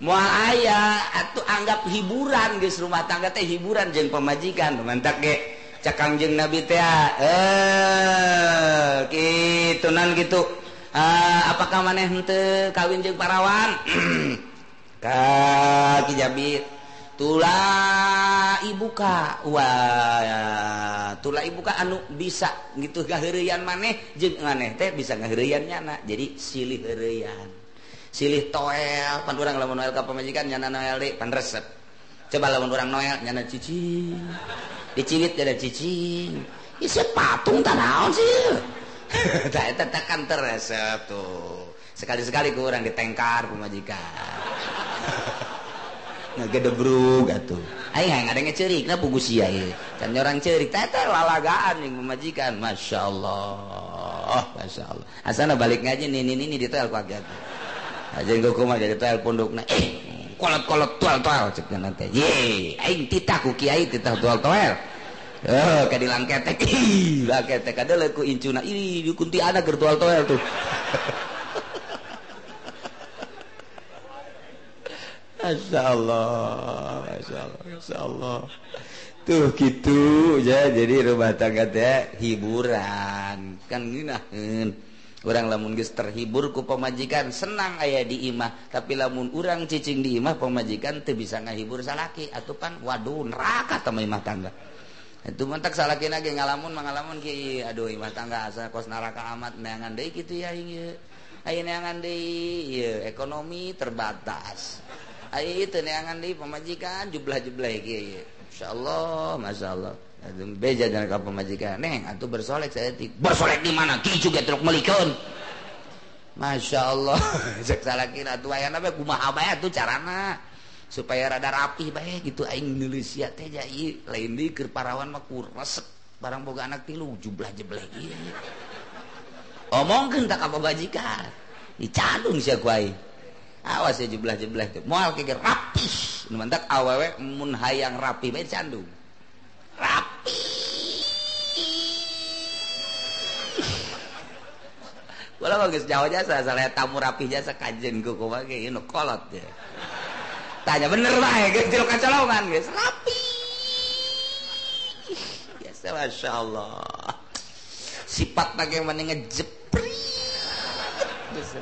moal aya atuh anggap hiburan geus rumah tangga teh hiburan jeung pamajikan mantak ge cak Kangjeng Nabi teh kitu nan kitu apakah maneh henteu kawin jeung parawan ka Ki Jabir tulah ibuka wah tulah ibuka anu bisa gitu gaheureuyan maneh jeung maneh teh bisa gaheureuyan nyana jadi silih heureuyan silih toel pan urang lamun noel ka pamajikan nyana noel deui pan resep coba lamun urang noel nyana cicing dicilit jadi cicing isi patung tah naon sih tah eta tekan teresep tuh sekali-sekali ku urang ditengkar pamajikan ngegedebrug atuh aing ngadenge ceurikna pugu sia ieu can orang ceurik teh lalagaan jeung pamajikan masyaallah asana balik ngaji nini ditoel ku aget ajeun ku kumaha jadi toel pondokna kolot-kolot toel cek nanti ye aing titah ku kiai titah toel ka dilangketek langketek kadeuleu ku incuna ih kunti anak keur toel tuh Masya Allah tuh gitu ya jadi rumah tangga teh hiburan kan ngeunaheun urang lamun geus terhibur ku pamajikan senang aya di imah tapi lamun urang cicing di imah pamajikan teu bisa ngahibur salaki atuh pan waduh neraka tah imah tangga itu mentak salakina ge ngalamun ki aduh imah tangga asa kos neraka amat neangan deui kitu ya ieu aya neangan deui ieu ekonomi terbatas ai teu neangan deui pamajikan jublah-jublah kieu masyaallah atuh beja jangan ka pamajikan neng atuh bersolek saya ti bersolek di mana ki juga truk melikeun masyaallah cek salakina atuh aya na bae kumaha bae atuh carana supaya rada rapih bae gitu aing nulis sia teh ja ieu lain deui keur parawan mah ku resep barang boga anak tilu jublah-jublah kieu omongkeun tak ka pamajikan dicadung sia ku aing awas ya jeblah-jeblah itu moal kege rapih nu mantak awewe mun hayang rapi bae candung rapi wala geus jawa jasa saleh tamu rapih jasa kajen ku kumaha ge nu kolot ya tanya bener bae geus tilu kacolongan geus rapi biasa masyaallah sifat bagaimana ngejepri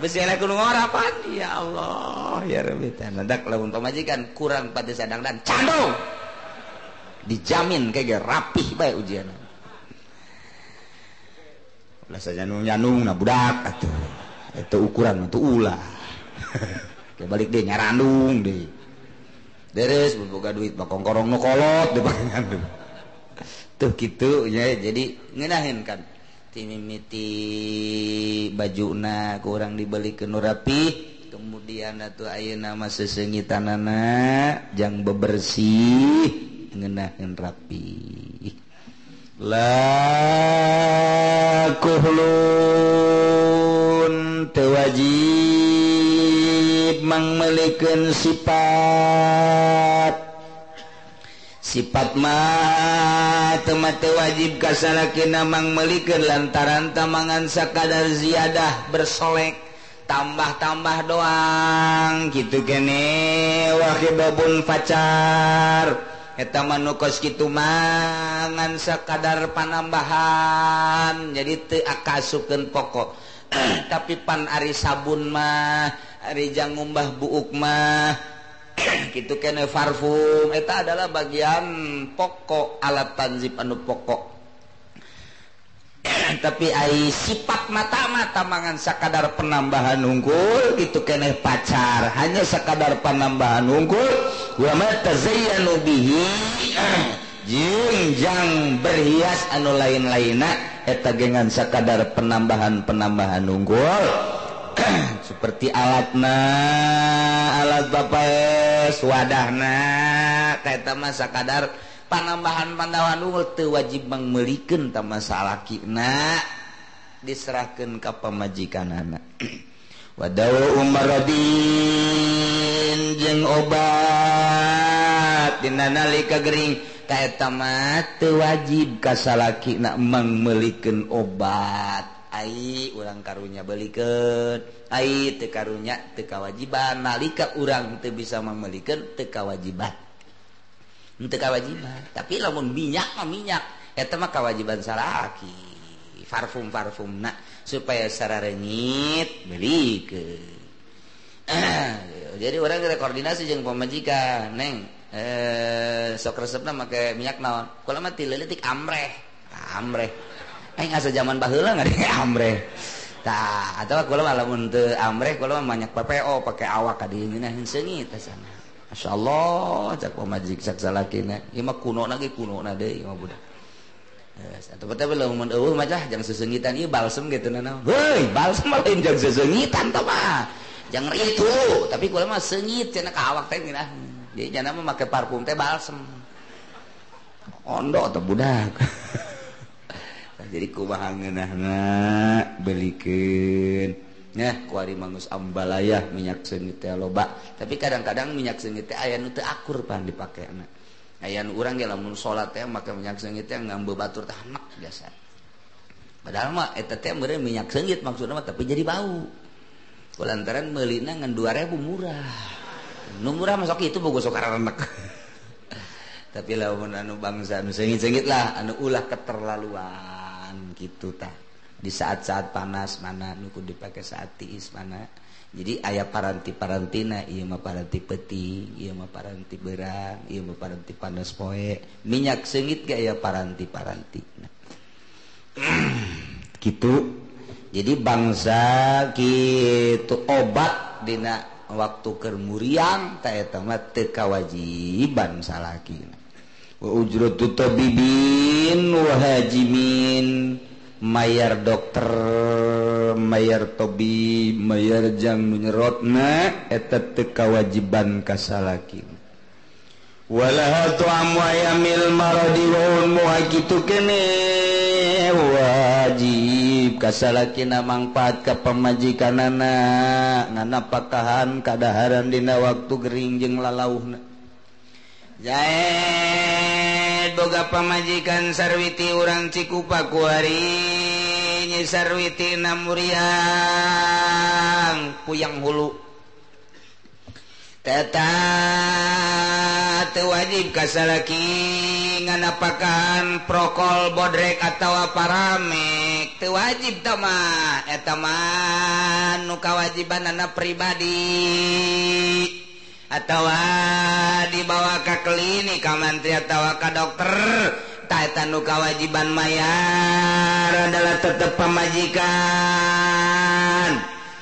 besi elek kudu ngorapan ya Allah ya Rabbi tandak lamun pamajikan kurang pada sadang dan candung dijamin kayak rapih bae ujian ulah saja nyanung na budak atuh eta ukuran atuh ulah ke balik deui nyarandung deui deres boga duit bakongkorong nu kolot di pangandung tuh kitu nya jadi ngeunaheun kan timimiti bajuna kurang dibelikeun nu rapih kemudian atuh ayeuna mah sesenggitanana jang bebersih ngeunaheun rapih la kuhlun teu wajib mangmelikeun sifat mah teu wajib ka salakina mangmelikeun lantaran tamangan sakadar ziyadah bersolek tambah-tambah doang kitu kene wa khibabun pacar eta mah nu kos kitu mangan sakadar panambahan jadi teu akasukeun pokok tapi pan ari sabun mah ari jang ngumbah buuk mah gitu kene parfum eta adalah bagian pokok alat tanzib anu pokok tapi ai sifat mata-mata mangan sakadar penambahan unggul gitu kene pacar hanya sakadar penambahan unggul wa ma tazayyanu bihi jeung berhias anu lain-lainna eta gengan sakadar penambahan unggul seperti alat bapaes wadahna kaita mah sakadar panambahan unggul teu wajib mangmeulikeun ta masalakina diserahkeun ka pamajikanana wadau umaradin jeung obat dina nalika gering kaeta mah teu wajib ka salakina mangmeulikeun obat ai urang karunya belikeun ai teu karunya teu kawajiban nalika urang teu bisa memelikeun teu kawajiban tapi lamun minyak mah minyak eta mah kawajiban salaki parfumna supaya sararengit belikeun jadi orang koordinasi jeung pamajikan neng sok resepna make minyak naon kula mah ti leutik amreh aing asa zaman baheula ngadenge amreh tah atawa kula mah lamun teu amreh kula mah banyak PPO pake awak ka dieu geuna seungit sana masyaallah cak pamajik sak salakina ieu mah kunona ge kunona deui mah budak satu betul lamun eueuh mah jang seseungitan ieu balsem gitu naon heuy balsem mah lain jang seseungitan tah mah jangan itu tapi kula mah seungit cenah ka awak teh geuna jadi jangan mah make parfum teh balsem ondo teh budak jadi kumaha ngeunahna belikeun nya kuari mangus ambalaya minyak seungit teh loba tapi kadang-kadang minyak seungit teh aya nu teu akur pan dipakena aya nu urang ge lamun salat teh make minyak seungit teh ngambe batur teh enak biasa padahal mah eta teh meureun minyak seungit maksudna mah tapi jadi bau kulantaran meulina ngan 2000 murah nu murah mah sok itu boga sok ararenek tapi lamun anu bangsa anu seungit-seungit lah anu ulah keterlaluan gitu tah di saat-saat panas mana nu kudu dipake saat tiis mana jadi aya paranti-parantina ieu mah paranti peuting ieu mah paranti beurang ieu mah paranti panas poe minyak seungit ge aya paranti-parantina gitu jadi bangsa kitu obat dina waktu keur muriang ta eta mah teu kawajiban salaki wa ujratu tabibin wa hajimin mayar dokter mayar tobi mayar jang nu nyerotna eta teu kawajiban ka salaki wala tu'am wa yamil maradi wa kitu kene wajib kasalakina mangpaat ka pamajikanana nganapakahan kadaharan dina waktu gering jeung lalauhna jaed boga pamajikan sarwiti urang Cikupa kuari nyi sarwiti namuriang puyang hulu teta teu wajib kasalaki nganapakan prokol bodrek atawa paramek teu wajib tah mah eta mah nu kawajibanana pribadi atawa dibawa ka klinik ka mantri atawa ka dokter tah eta nu kawajiban mayar adalah tetep pamajikan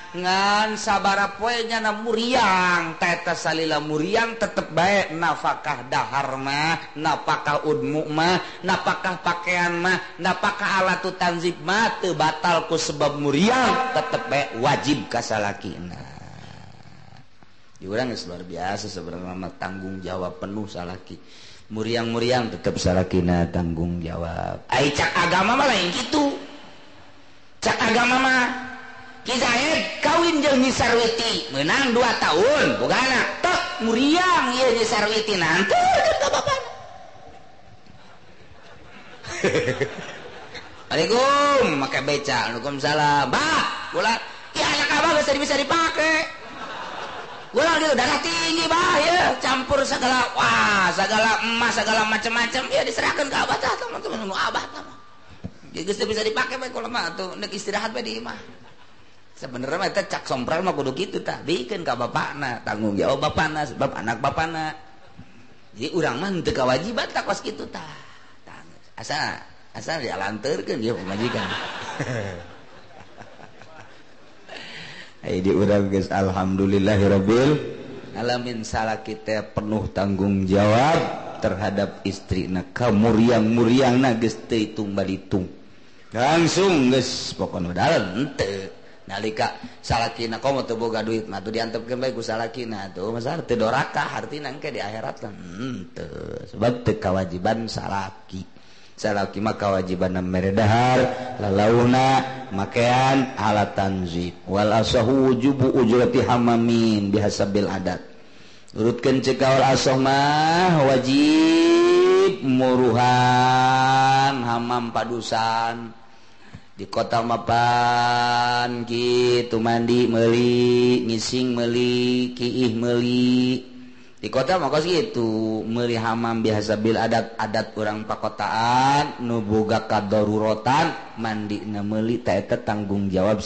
ngan sabara poe nya na muriang teta salila muriang tetep bae nafkah dahar mah nafkah udmu mah nafkah pakaian mah nafkah alatu tanzib mah teu batal ku sebab muriang tetep bae wajib ka salakina di urang geus luar biasa sebenarnya tanggung jawab penuh salaki muriang-muriang tetep salakina tanggung jawab ai cak agama mah lain kitu cak agama mah Kisaed kawin jeung Nyi Sarwiti meunang 2 tahun boga anak tok muriang ieu Nyi Sarwiti nanteurkeun ka bapana Assalamualaikum make beca Waalaikumsalam bah kula ieu anak abah geus bisa dipake kula ge darah tinggi bah ya campur segala emas segala macam-macam ya diserahkeun ka abah tah teman-teman nu abah tah mah geus bisa dipake bae kula mah tuh neuk istirahat bae di imah sebenarnya mah cak sompral mah kudu kitu tah bikin ka bapakna tanggung jawab bapakna sebab anak bapakna jadi urang mah teu kawajiban tah kos kitu tah asal dialanteurkeun ieu pamajikan di urang geus alhamdulillahirabbil alamin salaki teh penuh tanggung jawab terhadap istrina kamuriang-muriangna geus teu itung balitung langsung geus pokona dalan henteu nalika salakina komo teu boga duit mah tuh diantepkeun bae ku salakina tuh masalah teu doraka hartina engke di akhirat kan henteu sebab teu kawajiban salaki mah kawajibanna mere dahar lalauhna makean alat tanzib wal asahu wujubu ujrati hamamin bihasabil adat urutkeun ceuk wal asah mah wajib muruhan hamam padusan di kota mapan gitu mandi meuli ngising meuli kiih meuli di kota mah kos gitu meuli hamam biasa bil adat orang pakotaan nu boga kadaruratan mandina meuli teh eta tanggung jawab